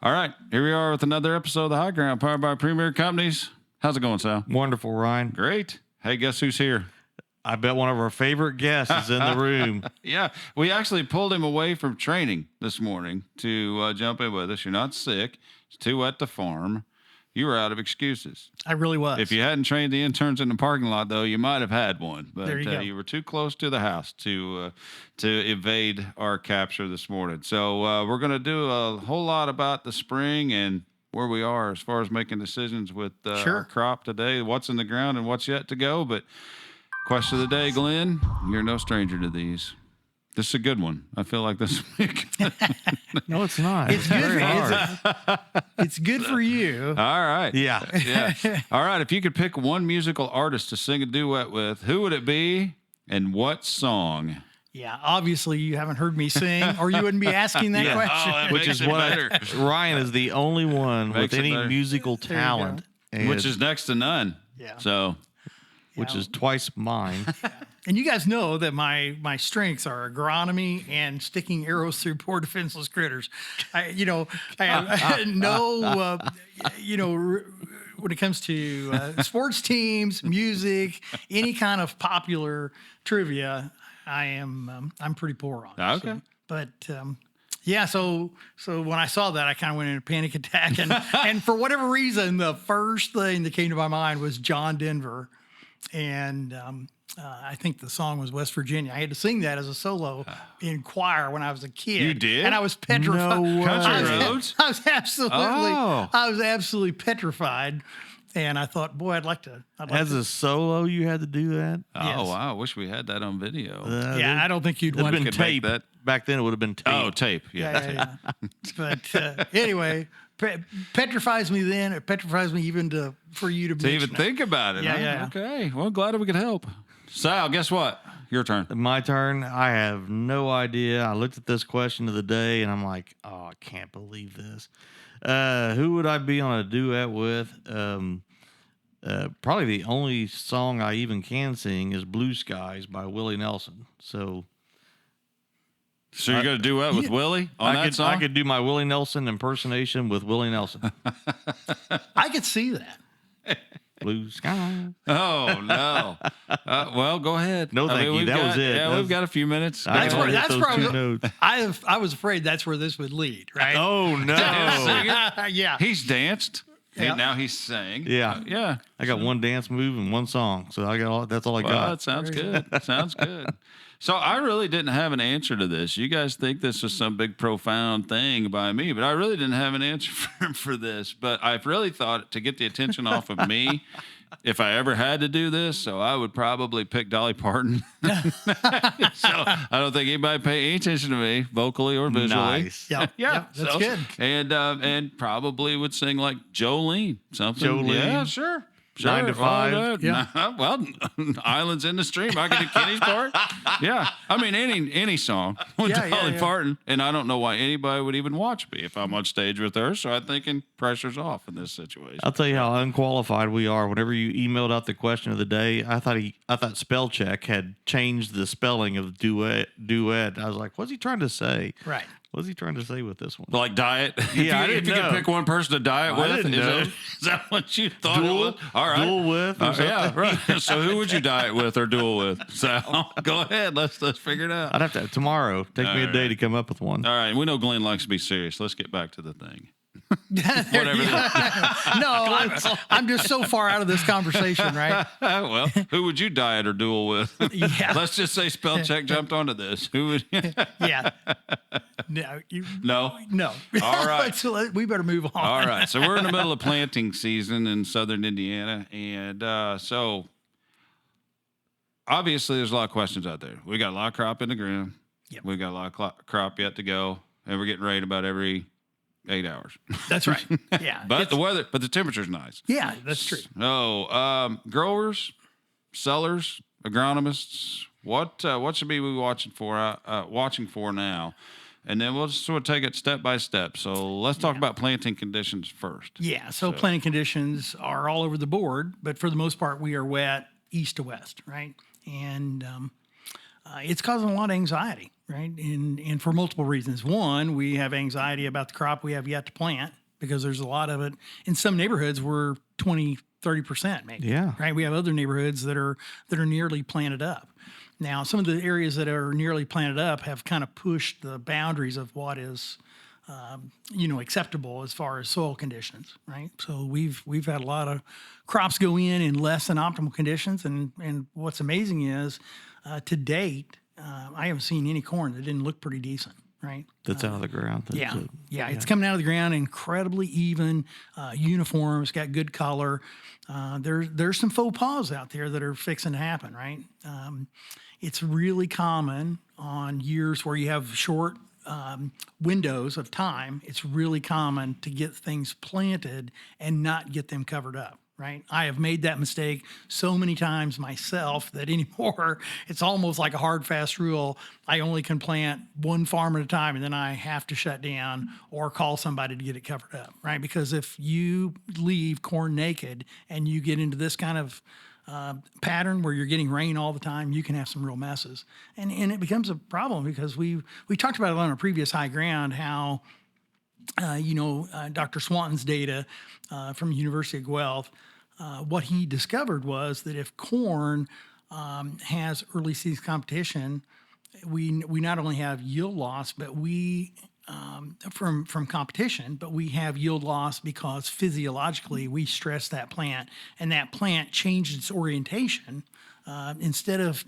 All right, here we are with another episode of The High Ground, powered by Premier Companies. How's it going, Sal? Wonderful, Ryan. Great. Hey, guess who's here? I bet one of our favorite guests is in the room. Yeah, we actually pulled him away from training this morning to jump in with us. You're not sick. It's too wet to farm. You were out of excuses. I really was. If you hadn't trained the interns in the parking lot, though, you might have had one. But there you go. You were too close to the house to evade our capture this morning. So we're going to do a whole lot about the spring and where we are as far as making decisions with our crop today, what's in the ground and what's yet to go. But question of the day, Glenn, you're no stranger to these. This is a good one. I feel like this week. No, it's not. It's good. It's good for you. All right. Yeah. All right. If you could pick one musical artist to sing a duet with, who would it be and what song? Yeah, obviously you haven't heard me sing, or you wouldn't be asking that question. Oh, Which is what Ryan is the only one with any musical talent, Which is next to none. Yeah. So, which is twice mine. And you guys know that my strengths are agronomy and sticking arrows through poor defenseless critters. I have no, when it comes to sports teams, music, any kind of popular trivia, I'm pretty poor on. Okay. So, but yeah, so when I saw that, I kind of went into a panic attack, and for whatever reason, the first thing that came to my mind was John Denver, and I think the song was West Virginia. I had to sing that as a solo in choir when I was a kid. You did? And I was petrified. No way. Country roads? I was absolutely petrified. And I thought, boy, I'd like to. As a solo, you had to do that? Oh, Yes. wow. I wish we had that on video. Yeah, I don't think you'd It would want have been could make tape. that. Back then, it would have been tape. Oh, tape. Yeah. But anyway, petrifies me then. It petrifies me even for you to To even mention it. think about it. Yeah, huh? yeah. Okay. Well, glad we could help. Sal, guess what? Your turn. My turn. I have no idea. I looked at this question of the day, and I'm like, oh, I can't believe this. Who would I be on a duet with? Probably the only song I even can sing is Blue Skies by Willie Nelson. So you're going to duet with Willie on that song? I could do my Willie Nelson impersonation with Willie Nelson. I could see that. Blue Skies. Oh, no. Well, go ahead. No, thank you. we've That was it. Yeah, That we've was- got a few minutes. I That's can where- only hit that's those where I two was- notes. I was afraid that's where this would lead, right? Oh, no. Yeah. He's danced. Yeah. And now he's sang. Yeah. Yeah. I got one dance move and one song. So that's all I Well, got. that sounds good. Sounds good. So I really didn't have an answer to this. You guys think this was some big profound thing by me, but I really didn't have an answer for this. But I really thought to get the attention off of me, if I ever had to do this, so I would probably pick Dolly Parton. So I don't think anybody pay any attention to me, vocally or visually. Nice. Yep. Yeah, Yep, that's good. And probably would sing like Jolene, something. Jolene. Yeah, sure. 9 to 5. Yeah. Well, Islands in the Stream. I could do Kenny's part. Yeah. I mean, any song with Yeah, Dolly yeah. Parton. And I don't know why anybody would even watch me if I'm on stage with her. So I'm thinking pressure's off in this situation. I'll tell you how unqualified we are. Whenever you emailed out the question of the day, I thought spell check had changed the spelling of duet. I was like, what's he trying to say? Right. What's he trying to say with this one? Like diet? Yeah, I if didn't you could know. pick one person to diet with, didn't know. is that what you thought it was? All right. Duel with? Or Yeah, something? right. So who would you diet with or duel with? So go ahead. Let's figure it out. I'd have to tomorrow. Take me a day to come up with one. All right. We know Glenn likes to be serious. Let's get back to the thing. Whatever. No, I'm just so far out of this conversation, right? Well, who would you diet or duel with? Yeah. Let's just say spell check jumped onto this. Who would? Yeah. No. No. All right. We better move on. All right. So we're in the middle of planting season in southern Indiana. And so obviously there's a lot of questions out there. We got a lot of crop in the ground. Yep. We got a lot of crop yet to go. And we're getting rain about every 8 hours. That's right. Yeah. But the temperature's nice. Yeah, that's true. So, growers, sellers, agronomists, what should we be watching for now? And then we'll just sort of take it step by step. So let's talk about planting conditions first. Yeah. So planting conditions are all over the board, but for the most part, we are wet east to west, right? And it's causing a lot of anxiety right? And for multiple reasons. One, we have anxiety about the crop we have yet to plant because there's a lot of it. In some neighborhoods, we're 20-30% maybe. Yeah. Right. We have other neighborhoods that are nearly planted up. Now, some of the areas that are nearly planted up have kind of pushed the boundaries of what is, acceptable as far as soil conditions, right? So we've had a lot of crops go in less than optimal conditions, and what's amazing is, to date, I haven't seen any corn that didn't look pretty decent, right? That's out of the ground. Yeah, it's coming out of the ground incredibly even, uniform. It's got good color. There's some faux pas out there that are fixing to happen, right? It's really common on years where you have short windows of time. It's really common to get things planted and not get them covered up. Right. I have made that mistake so many times myself that anymore it's almost like a hard, fast rule. I only can plant one farm at a time, and then I have to shut down or call somebody to get it covered up. Right. Because if you leave corn naked and you get into this kind of pattern where you're getting rain all the time, you can have some real messes. And it becomes a problem because we talked about it on our previous High Ground, how Dr. Swanton's data from the University of Guelph, what he discovered was that if corn has early season competition, we not only have yield loss, but we from competition, but we have yield loss because physiologically we stress that plant, and that plant changed its orientation. Instead of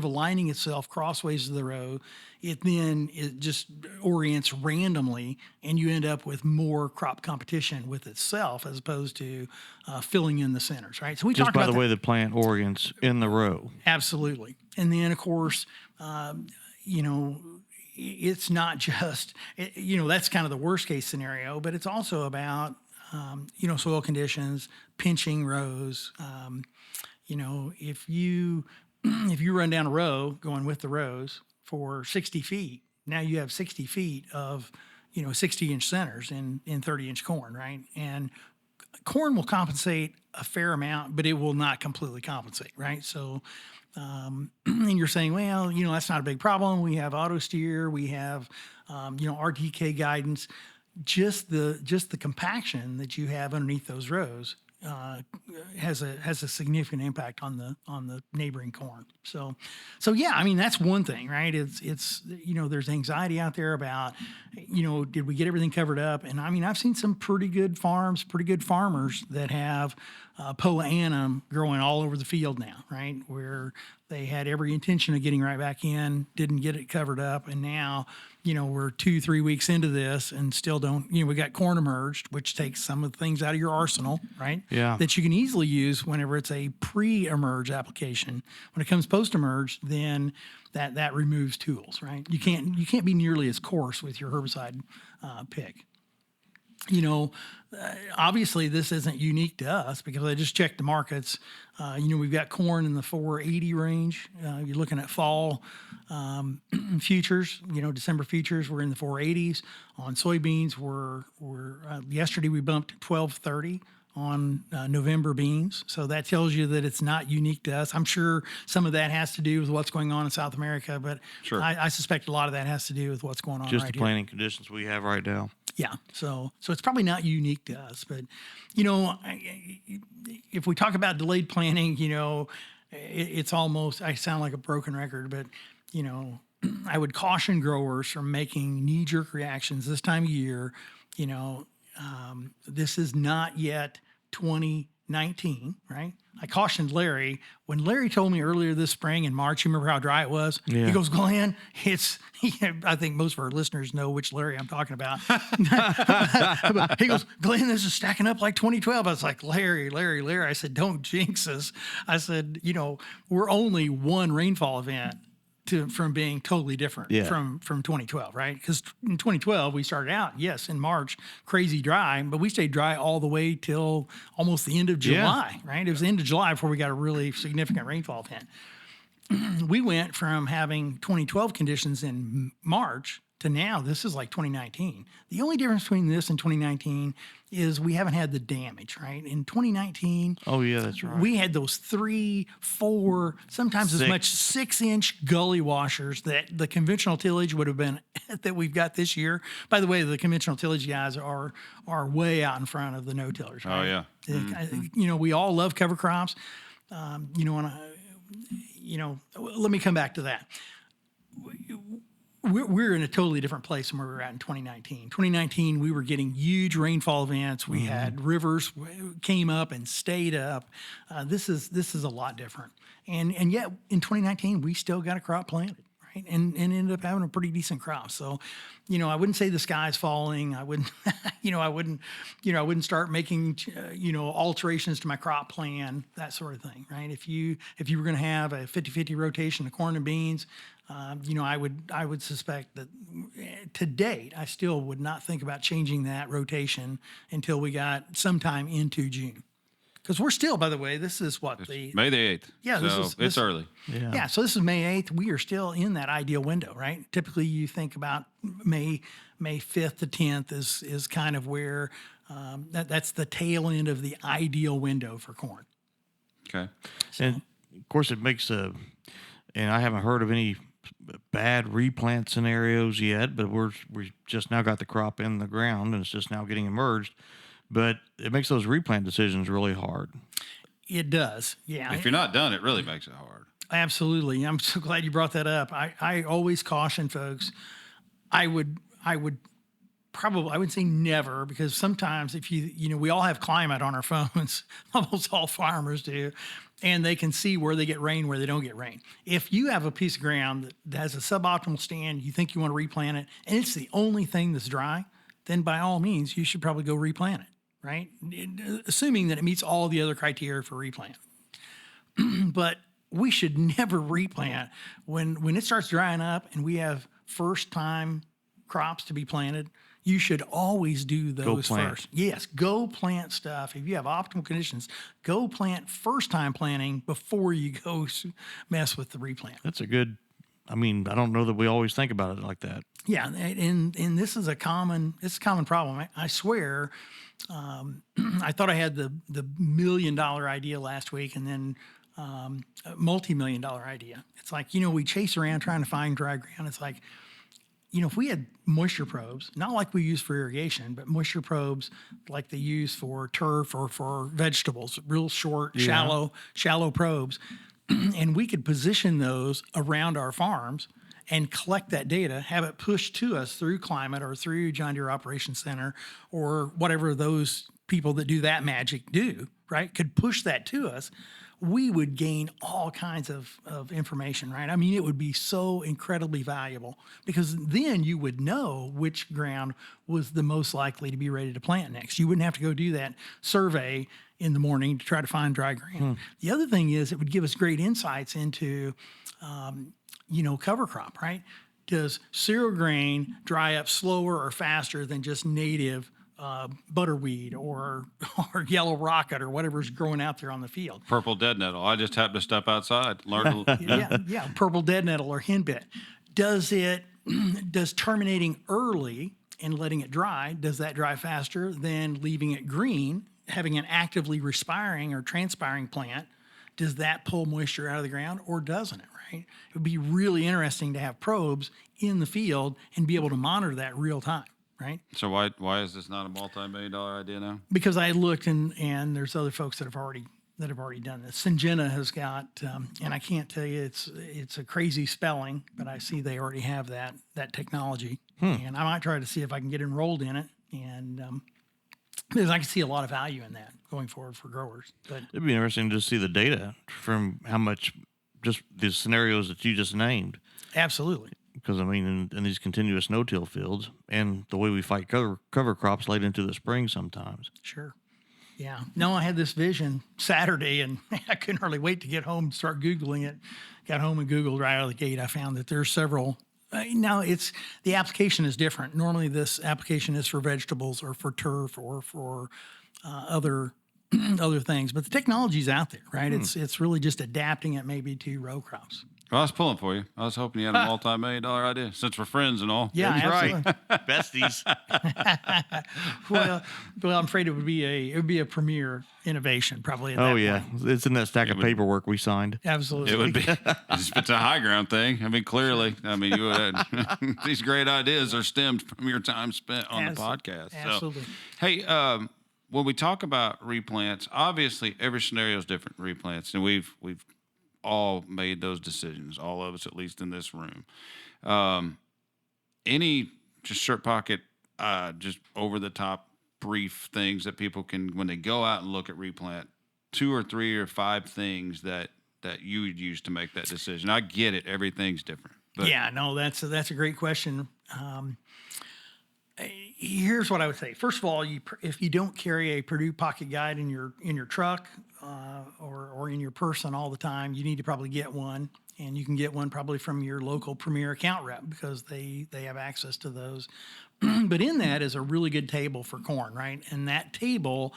aligning itself crossways of the row, it just orients randomly, and you end up with more crop competition with itself as opposed to filling in the centers, right? So we Just talked by about the way the plant orients in the row. Absolutely. And then, of course, it's not just, that's kind of the worst case scenario, but it's also about, soil conditions, pinching rows. If you run down a row going with the rows for 60 feet, now you have 60 feet of, 60-inch centers in 30-inch corn, right? And corn will compensate a fair amount, but it will not completely compensate, right? So, and you're saying, well, that's not a big problem. We have auto steer, we have, RTK guidance. Just the compaction that you have underneath those rows has a significant impact on the neighboring corn. So yeah, I mean, that's one thing, right? It's there's anxiety out there about, did we get everything covered up? And I mean, I've seen some pretty good farmers that have Poa annum growing all over the field now, right? Where they had every intention of getting right back in, didn't get it covered up, and now, we're 2-3 weeks into this and still don't, we got corn emerged, which takes some of the things out of your arsenal, right? Yeah. That you can easily use whenever it's a pre-emerge application. When it comes post-emerge, then that removes tools, right? You can't be nearly as coarse with your herbicide pick. Obviously this isn't unique to us because I just checked the markets. We've got corn in the 480 range. You're looking at fall futures, December futures, we're in the 480s. On soybeans, we're yesterday we bumped 1230 on November beans. So that tells you that it's not unique to us. I'm sure some of that has to do with what's going on in South America, but Sure. I suspect a lot of that has to do with what's going on Just right the here. planting conditions we have right now. Yeah, so it's probably not unique to us, but if we talk about delayed planting, it's almost, I sound like a broken record, but I would caution growers from making knee-jerk reactions this time of year. This is not yet 2019, right? I cautioned Larry when Larry told me earlier this spring in March. You remember how dry it was? Yeah. He goes, Glenn, I think most of our listeners know which Larry I'm talking about. He goes, Glenn, this is stacking up like 2012. I was like, Larry. I said, don't jinx us. I said, we're only one rainfall event from being totally different from 2012, right? Because in 2012, we started out, yes, in March, crazy dry, but we stayed dry all the way till almost the end of July, right? It was the end of July before we got a really significant rainfall event. We went from having 2012 conditions in March to now, this is like 2019. The only difference between this and 2019 is we haven't had the damage, right? In 2019, Oh yeah, that's right. we had those 3, 4, sometimes as much 6-inch gully washers that the conventional tillage would have been that we've got this year. By the way, the conventional tillage guys are way out in front of the no-tillers. Right? Oh, yeah. You know, we all love cover crops. You know, and let me come back to that. We're in a totally different place than where we were at in 2019. 2019, we were getting huge rainfall events. We had rivers came up and stayed up. This is a lot different. And yet in 2019, we still got a crop planted, right? And ended up having a pretty decent crop. So, you know, I wouldn't say the sky's falling. I wouldn't, I wouldn't start making, alterations to my crop plan, that sort of thing, right? If you were going to have a 50-50 rotation of corn and beans, I would suspect that to date, I still would not think about changing that rotation until we got sometime into June. Because we're still, by the way, this is what May the 8th. Yeah, so it's early. Yeah, so this is May 8th. We are still in that ideal window, right? Typically, you think about May 5th to 10th is kind of where that's the tail end of the ideal window for corn. Okay. And of course, it makes and I haven't heard of any bad replant scenarios yet, but we just now got the crop in the ground and it's just now getting emerged. But it makes those replant decisions really hard. It does, yeah. If you're not done, it really makes it hard. Absolutely. I'm so glad you brought that up. I always caution folks. I would probably, I would say never, because sometimes if we all have climate on our phones, almost all farmers do, and they can see where they get rain, where they don't get rain. If you have a piece of ground that has a suboptimal stand, you think you want to replant it, and it's the only thing that's dry, then by all means, you should probably go replant it, right? Assuming that it meets all the other criteria for replant. But we should never replant when it starts drying up and we have first time crops to be planted. You should always do those first. Yes, go plant stuff. If you have optimal conditions, go plant first time planting before you go mess with the replant. That's a good, I don't know that we always think about it like that. Yeah, and this is a common problem. I swear, I thought I had the $1 million idea last week, and then a multi-million-dollar idea. It's like, we chase around trying to find dry ground. It's like, if we had moisture probes, not like we use for irrigation, but moisture probes like they use for turf or for vegetables, real short, shallow probes, and we could position those around our farms and collect that data, have it pushed to us through Climate or through John Deere Operations Center or whatever those people that do that magic do, right, could push that to us, we would gain all kinds of information, right? It would be so incredibly valuable because then you would know which ground was the most likely to be ready to plant next. You wouldn't have to go do that survey in the morning to try to find dry ground. The other thing is it would give us great insights into, cover crop, right? Does cereal grain dry up slower or faster than just native butterweed or yellow rocket or whatever's growing out there on the field? Purple dead nettle. I just happened to step outside. Yeah, purple dead nettle or henbit. Does terminating early and letting it dry, does that dry faster than leaving it green, having an actively respiring or transpiring plant? Does that pull moisture out of the ground or doesn't it, right? It would be really interesting to have probes in the field and be able to monitor that real time, right? So why is this not a multi-million-dollar idea now? Because I looked and there's other folks that have already done this. Syngenta has got, and I can't tell you it's a crazy spelling, but I see they already have that technology, and I might try to see if I can get enrolled in it, and because I can see a lot of value in that going forward for growers. But it'd be interesting to see the data from how much just the scenarios that you just named. Absolutely. Because in these continuous no-till fields and the way we fight cover crops late into the spring sometimes. Sure. Yeah. No, I had this vision Saturday, and I couldn't hardly wait to get home and start Googling it. Got home and Googled right out of the gate. I found that there's several. Now, the application is different. Normally, this application is for vegetables or for turf or for other things. But the technology's out there, right? It's really just adapting it maybe to row crops. Well, I was pulling for you. I was hoping you had a multi-million-dollar idea, since we're friends and all. Yeah, That's absolutely. right. Besties. Well, I'm afraid it would be a premier innovation probably at Oh, that yeah. point. It's in that stack of paperwork we signed. Absolutely. It would be. It's a high ground thing. I mean, clearly. I mean, you would. These great ideas are stemmed from your time spent on the podcast. Absolutely. So, hey, when we talk about replants, obviously every scenario is different. Replants, and we've all made those decisions. All of us, at least in this room. Any just short pocket, just over the top brief things that people can, when they go out and look at replant, 2 or 3 or 5 things that you would use to make that decision. I get it. Everything's different. But Yeah, no, that's a great question. Here's what I would say. First of all, if you don't carry a Purdue Pocket Guide in your truck or in your person all the time, you need to probably get one, and you can get one probably from your local Premier account rep because they have access to those. But in that is a really good table for corn, right? And that table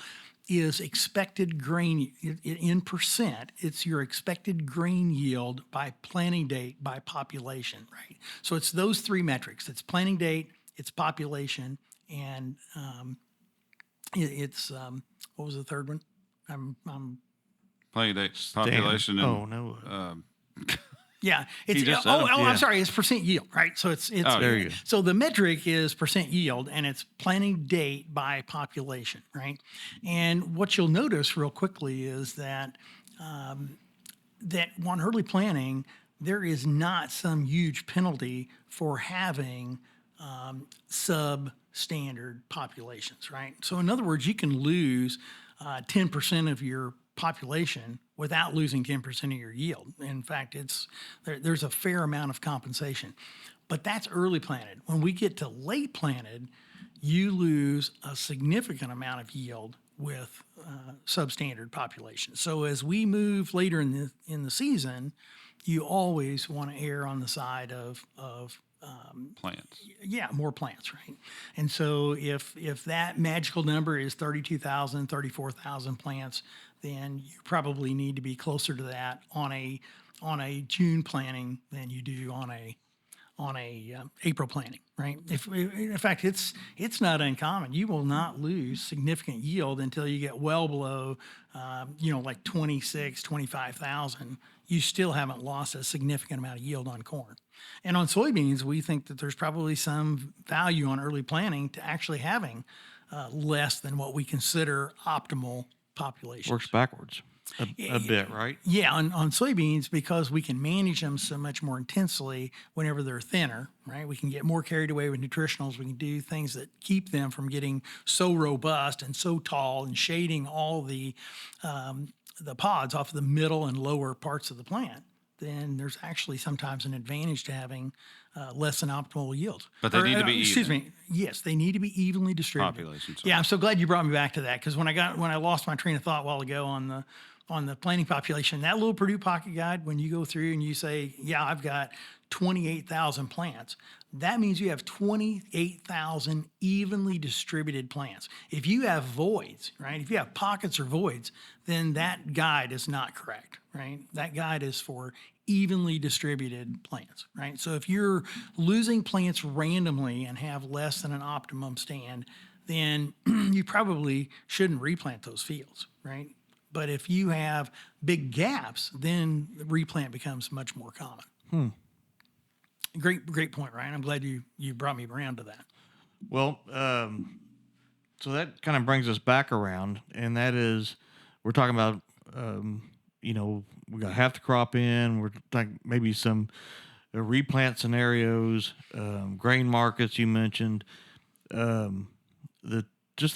is expected grain in percent. It's your expected grain yield by planting date by population, right? So it's those 3 metrics. It's planting date, it's population, and it's what was the third one? I'm plenty date, population, and Oh, no. yeah, it's just said them. I'm Yeah. sorry, it's percent yield, right? So it's There you go. so the metric is percent yield, and it's planting date by population, right? And what you'll notice real quickly is that that on early planting, there is not some huge penalty for having substandard populations, right? So in other words, you can lose 10% of your population without losing 10% of your yield. In fact, there's a fair amount of compensation, but that's early planted. When we get to late planted, you lose a significant amount of yield with substandard population. So as we move later in the season, you always want to err on the side of plants. more plants, right? And so if that magical number is 32,000, 34,000 plants, then you probably need to be closer to that on a June planting than you do on a April planting, right? If in fact it's not uncommon. You will not lose significant yield until you get well below, like 26, 25,000. You still haven't lost a significant amount of yield on corn. And on soybeans, we think that there's probably some value on early planting to actually having less than what we consider optimal population. Works backwards a bit, right? Yeah, on soybeans, because we can manage them so much more intensely whenever they're thinner, right? We can get more carried away with nutritionals. We can do things that keep them from getting so robust and so tall and shading all the pods off of the middle and lower parts of the plant. Then there's actually sometimes an advantage to having less than optimal yields. But they need to be excuse even. me. Yes, they need to be evenly distributed. Population, sorry. Yeah, I'm so glad you brought me back to that, because when I lost my train of thought a while ago on the planting population, that little Purdue Pocket Guide, when you go through and you say, yeah, I've got 28,000 plants, that means you have 28,000 evenly distributed plants. If you have voids, right? If you have pockets or voids, then that guide is not correct, right? That guide is for evenly distributed plants, right? So if you're losing plants randomly and have less than an optimum stand, then you probably shouldn't replant those fields, right? But if you have big gaps, then the replant becomes much more common. Great point, Ryan. I'm glad you brought me around to that. Well, so that kind of brings us back around, and that is, we're talking about, we got half the crop in. We're talking maybe some replant scenarios, grain markets you mentioned, the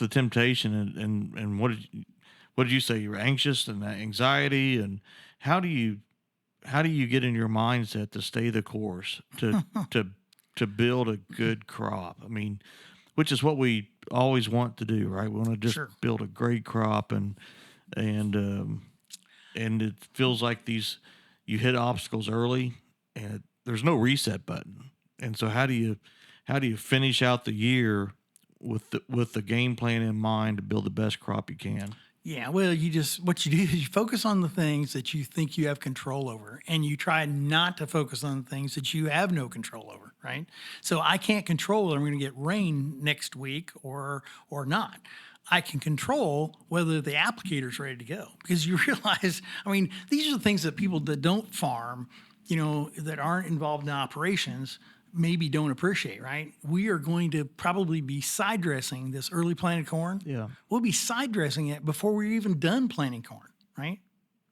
temptation and what did you say? You were anxious and anxiety, and how do you get in your mindset to stay the course to build a good crop? I mean, which is what we always want to do, right? We want to just Sure. build a great crop, and it feels like you hit obstacles early, and there's no reset button. And so how do you finish out the year with the game plan in mind to build the best crop you can? Yeah, well, what you do is you focus on the things that you think you have control over, and you try not to focus on the things that you have no control over, right? So I can't control whether I'm going to get rain next week or not. I can control whether the applicator's ready to go, because you realize, I mean, these are the things that people that don't farm, that aren't involved in operations, maybe don't appreciate, right? We are going to probably be side dressing this early planted corn. Yeah. We'll be side dressing it before we're even done planting corn, right?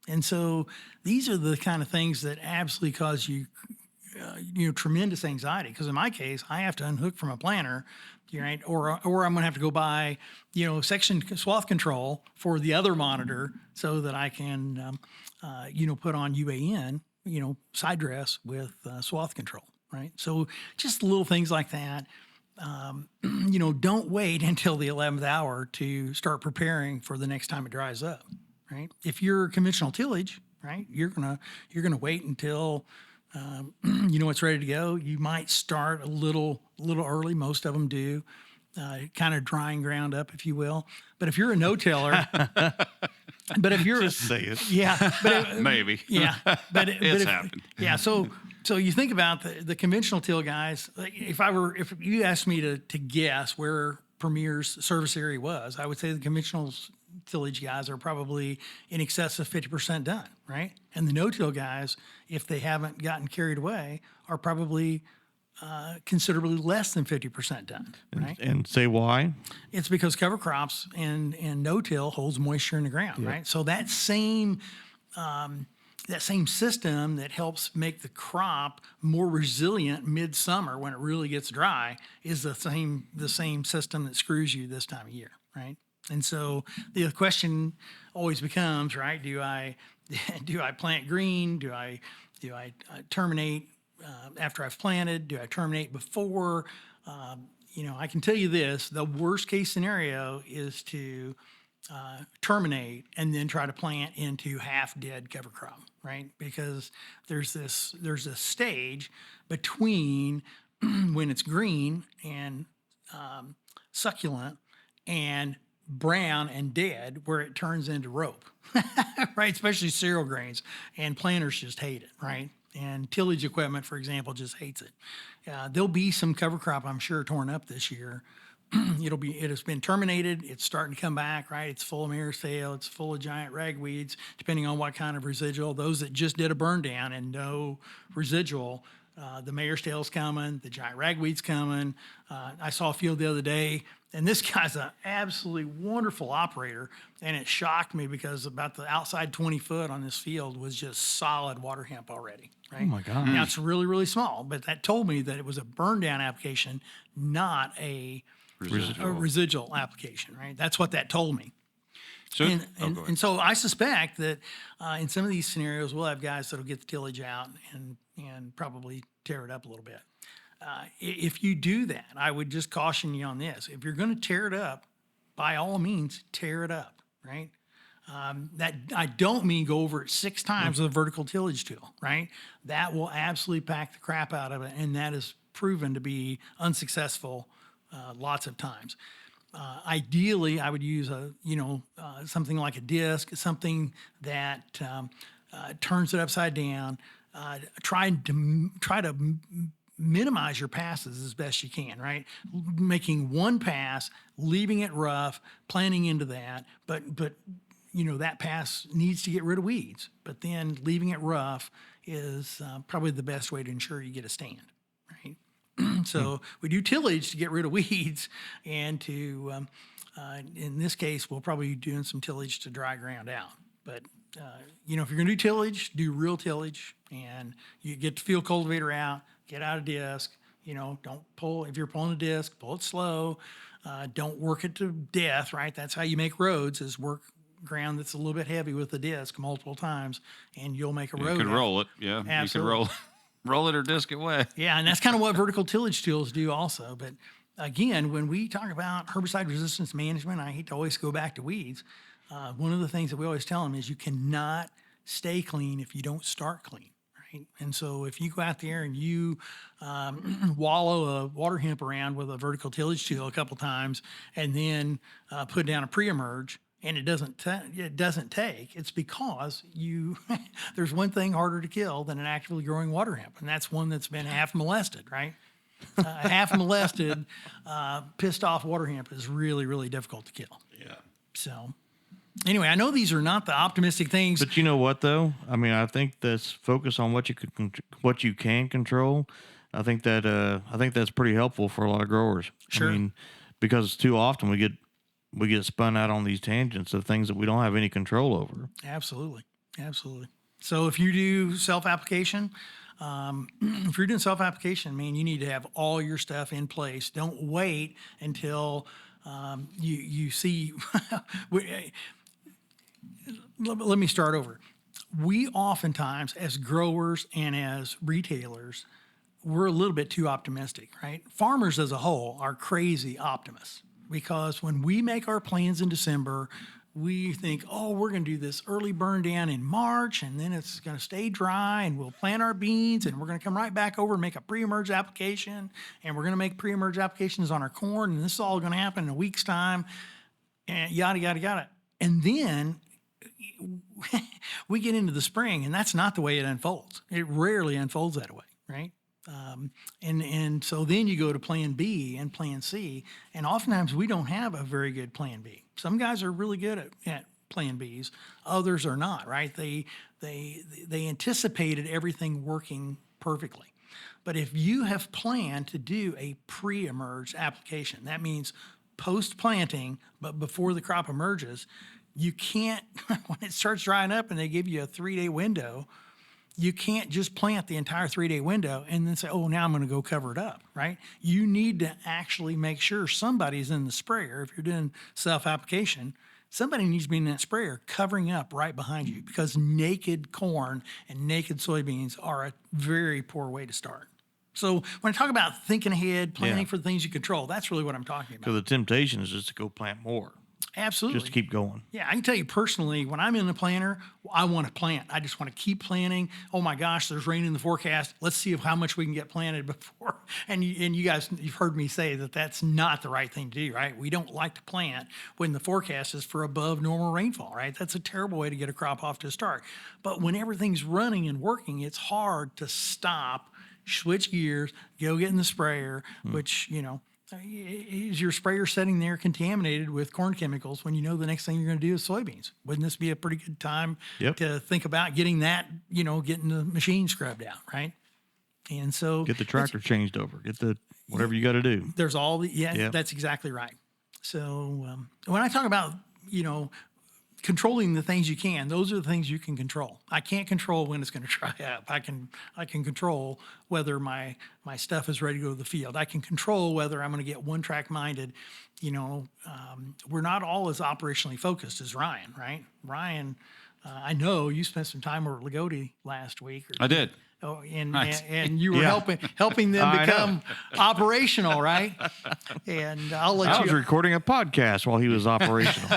And so these are the kind of things that absolutely cause you, tremendous anxiety. Because in my case, I have to unhook from a planter, right? Or I'm going to have to go buy, section swath control for the other monitor so that I can, put on UAN, side dress with swath control. Right. So just little things like that. Don't wait until the 11th hour to start preparing for the next time it dries up. Right. If you're conventional tillage, right, you're gonna wait until it's ready to go. You might start a little early. Most of them do. Kind of drying ground up, if you will. But if you're a no-tiller, but if you're Just say it. yeah, but Maybe. yeah, but It's happened. Yeah, so you think about the conventional till guys. Like if you asked me to guess where Premier's service area was, I would say the conventional tillage guys are probably in excess of 50% done, right? And the no-till guys, if they haven't gotten carried away, are probably considerably less than 50% done, right? And say why? It's because cover crops and no-till holds moisture in the ground, right? So that same system that helps make the crop more resilient midsummer when it really gets dry is the same system that screws you this time of year, right? And so the question always becomes, right? Do I plant green? Do I terminate after I've planted? Do I terminate before? I can tell you this: the worst case scenario is to terminate and then try to plant into half dead cover crop, right? Because there's this stage between when it's green and succulent and brown and dead where it turns into rope, right? Especially cereal grains, and planters just hate it, right? And tillage equipment, for example, just hates it. There'll be some cover crop, I'm sure, torn up this year. It has been terminated. It's starting to come back, right? It's full of mare's tail. It's full of giant ragweeds, depending on what kind of residual. Those that just did a burn down and no residual, the mare's tail's coming, the giant ragweed's coming. I saw a field the other day, and this guy's an absolutely wonderful operator, and it shocked me because about the outside 20 foot on this field was just solid water hemp already, right? Oh my God. Now it's really, really small, but that told me that it was a burn down application, not a residual application, right? That's what that told me. So, And so I suspect that in some of these scenarios, we'll have guys that'll get the tillage out and probably tear it up a little bit. If you do that, I would just caution you on this. If you're going to tear it up, by all means, tear it up, right? That I don't mean go over it 6 times with a vertical tillage tool, right? That will absolutely pack the crap out of it, and that is proven to be unsuccessful lots of times. Ideally, I would use something like a disc, something that turns it upside down. Try to minimize your passes as best you can, right? Making one pass, leaving it rough, planting into that, but that pass needs to get rid of weeds. But then leaving it rough is probably the best way to ensure you get a stand, right? So we do tillage to get rid of weeds, and to, in this case, we'll probably be doing some tillage to dry ground out. But, if you're going to do tillage, do real tillage, and you get the field cultivator out, get out a disc, don't pull, if you're pulling a disc, pull it slow. Don't work it to death, right? That's how you make roads, is work ground that's a little bit heavy with the disc multiple times, and you'll make a road. you could roll it. Yeah. Absolutely. You could roll it. Roll it or disc it away. Yeah, and that's kind of what vertical tillage tools do also. But again, when we talk about herbicide resistance management, I hate to always go back to weeds. One of the things that we always tell them is you cannot stay clean if you don't start clean, right? And so if you go out there and you wallow a water hemp around with a vertical tillage tool a couple times and then put down a pre-emerge and it doesn't take, it's because there's one thing harder to kill than an actively growing water hemp, and that's one that's been half molested, right? Half molested, pissed off water hemp is really, really difficult to kill. Yeah. So anyway, I know these are not the optimistic things. But you know what, though? I mean, I think that's focus on what you can control. I think that's pretty helpful for a lot of growers. Sure. I mean, because too often we get spun out on these tangents of things that we don't have any control over. Absolutely. So if you do self-application, if you're doing self-application, man, you need to have all your stuff in place. Don't wait until you see. Let me start over. We oftentimes, as growers and as retailers, we're a little bit too optimistic, right? Farmers as a whole are crazy optimists because when we make our plans in December, we think, oh, we're going to do this early burn down in March, and then it's going to stay dry, and we'll plant our beans, and we're going to come right back over and make a pre-emerge application, and we're going to make pre-emerge applications on our corn, and this is all going to happen in a week's time, and yada, yada, yada. And then we get into the spring, and that's not the way it unfolds. It rarely unfolds that way, right? And so then you go to plan B and plan C, and oftentimes we don't have a very good plan B. Some guys are really good at plan Bs, others are not, right? They anticipated everything working perfectly. But if you have planned to do a pre-emerge application, that means post-planting, but before the crop emerges, you can't, when it starts drying up and they give you a 3-day window, you can't just plant the entire 3-day window and then say, oh, now I'm going to go cover it up, right? You need to actually make sure somebody's in the sprayer. If you're doing self-application, somebody needs to be in that sprayer covering up right behind you because naked corn and naked soybeans are a very poor way to start. So when I talk about thinking ahead, planning for the things you control, that's really what I'm talking about. So the temptation is just to go plant more. Absolutely. Just to keep going. Yeah, I can tell you personally, when I'm in the planter, I want to plant. I just want to keep planting. Oh my gosh, there's rain in the forecast. Let's see how much we can get planted before. And you guys, you've heard me say that that's not the right thing to do, right? We don't like to plant when the forecast is for above normal rainfall, right? That's a terrible way to get a crop off to a start. But when everything's running and working, it's hard to stop, switch gears, go get in the sprayer, which, is your sprayer sitting there contaminated with corn chemicals when you know the next thing you're going to do is soybeans? Wouldn't this be a pretty good time to think about getting that, getting the machine scrubbed out, right? And so get the tractor changed over. Get the whatever you got to do. There's all the that's exactly right. So when I talk about controlling the things you can, those are the things you can control. I can't control when it's going to dry up. I can control whether my stuff is ready to go to the field. I can control whether I'm going to get one track minded. We're not all as operationally focused as Ryan, right? Ryan, I know you spent some time over at Lagodi last week. I did. Oh, and Nice. and you were helping them become operational, right? And I'll let I you. was recording a podcast while he was operational.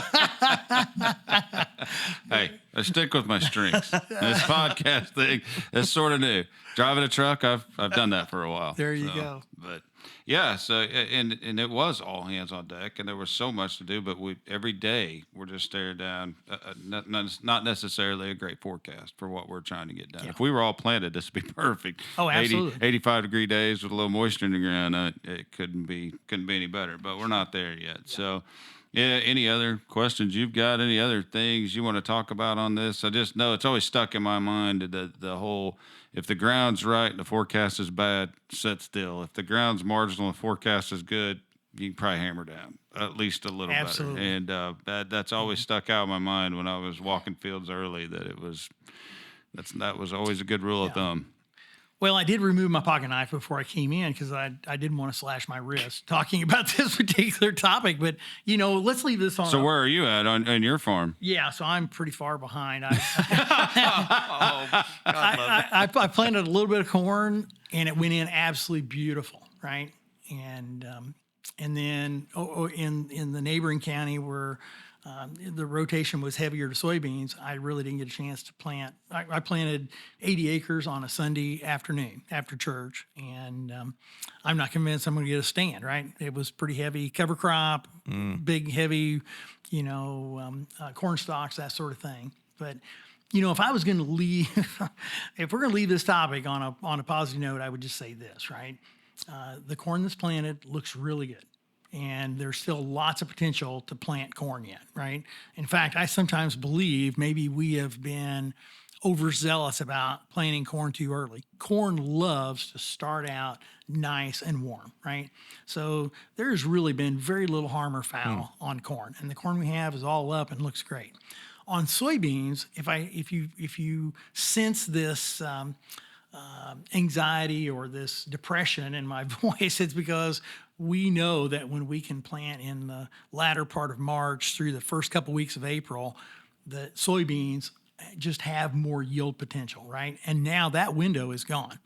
Hey, I stick with my strengths. This podcast thing is sort of new. Driving a truck, I've done that for a while. There you go. But yeah, so and it was all hands on deck, and there was so much to do. But every day we're just staring down not necessarily a great forecast for what we're trying to get done. Yeah. If we were all planted, this would be perfect. Oh, absolutely. 85-degree days with a little moisture in the ground, it couldn't be any better. But we're not there yet. Yeah. So. Yeah. Any other questions you've got? Any other things you want to talk about on this? I just know it's always stuck in my mind the whole, if the ground's right and the forecast is bad, sit still. If the ground's marginal and the forecast is good, you can probably hammer down at least a little Absolutely. better. And that's always stuck out in my mind when I was walking fields early, that was always a good rule of thumb. Well, I did remove my pocket knife before I came in because I didn't want to slash my wrist talking about this particular topic. But, let's leave this on. So where are you at on your farm? Yeah, so I'm pretty far behind. I planted a little bit of corn, and it went in absolutely beautiful, right? And then in the neighboring county where the rotation was heavier to soybeans, I really didn't get a chance to plant. I planted 80 acres on a Sunday afternoon after church, and I'm not convinced I'm going to get a stand, right? It was pretty heavy cover crop, big, heavy corn stalks, that sort of thing. But if I was going to leave, if we're going to leave this topic on a positive note, I would just say this, right? The corn that's planted looks really good. And there's still lots of potential to plant corn yet, right? In fact, I sometimes believe maybe we have been overzealous about planting corn too early. Corn loves to start out nice and warm, right? So there's really been very little harm or foul on corn, and the corn we have is all up and looks great. On soybeans, if you sense this anxiety or this depression in my voice, it's because we know that when we can plant in the latter part of March through the first couple weeks of April, the soybeans just have more yield potential, right? And now that window is gone.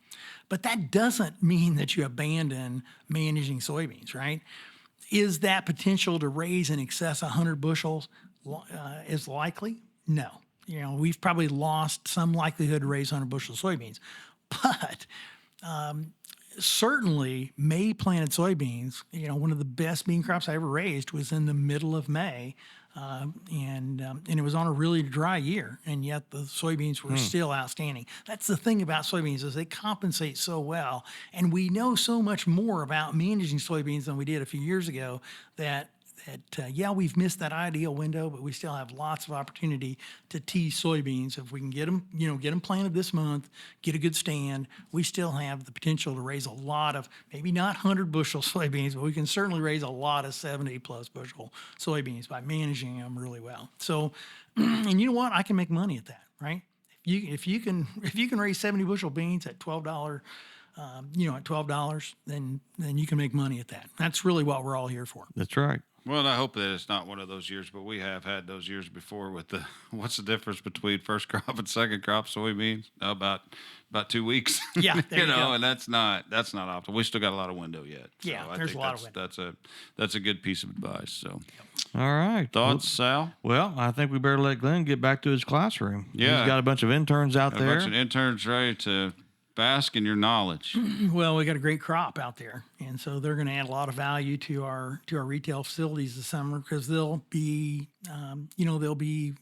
But that doesn't mean that you abandon managing soybeans, right? Is that potential to raise in excess of 100 bushels is likely? No. We've probably lost some likelihood to raise 100 bushels of soybeans. But certainly May planted soybeans, one of the best bean crops I ever raised was in the middle of May. And it was on a really dry year, and yet the soybeans were still outstanding. That's the thing about soybeans is they compensate so well, and we know so much more about managing soybeans than we did a few years ago that we've missed that ideal window, but we still have lots of opportunity to tease soybeans. If we can get them planted this month, get a good stand, we still have the potential to raise a lot of, maybe not 100 bushel soybeans, but we can certainly raise a lot of 70 plus bushel soybeans by managing them really well. So, and you know what? I can make money at that, right? If you can raise 70 bushel beans at $12, at $12, then you can make money at that. That's really what we're all here for. That's right. Well, I hope that it's not one of those years, but we have had those years before with what's the difference between first crop and second crop soybeans? About 2 weeks. Yeah, there you go. And that's not optimal. We still got a lot of window yet. Yeah, I there's think a lot of window. That's a good piece of advice. So, all right. Thoughts, Sal? Well, I think we better let Glenn get back to his classroom. Yeah. He's got a bunch of interns out there. A bunch of interns ready to bask in your knowledge. Well, we got a great crop out there, and so they're going to add a lot of value to our retail facilities this summer because they'll be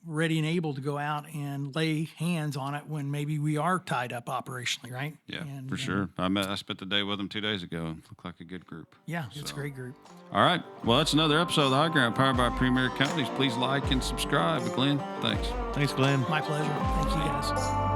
ready and able to go out and lay hands on it when maybe we are tied up operationally, right? Yeah, for sure. I spent the day with them 2 days ago. It looked like a good group. Yeah, it's a great group. All right. Well, that's another episode of the High Ground powered by Premier Companies. Please like and subscribe. Glenn, thanks. Thanks, Glenn. My pleasure. Thank you, guys.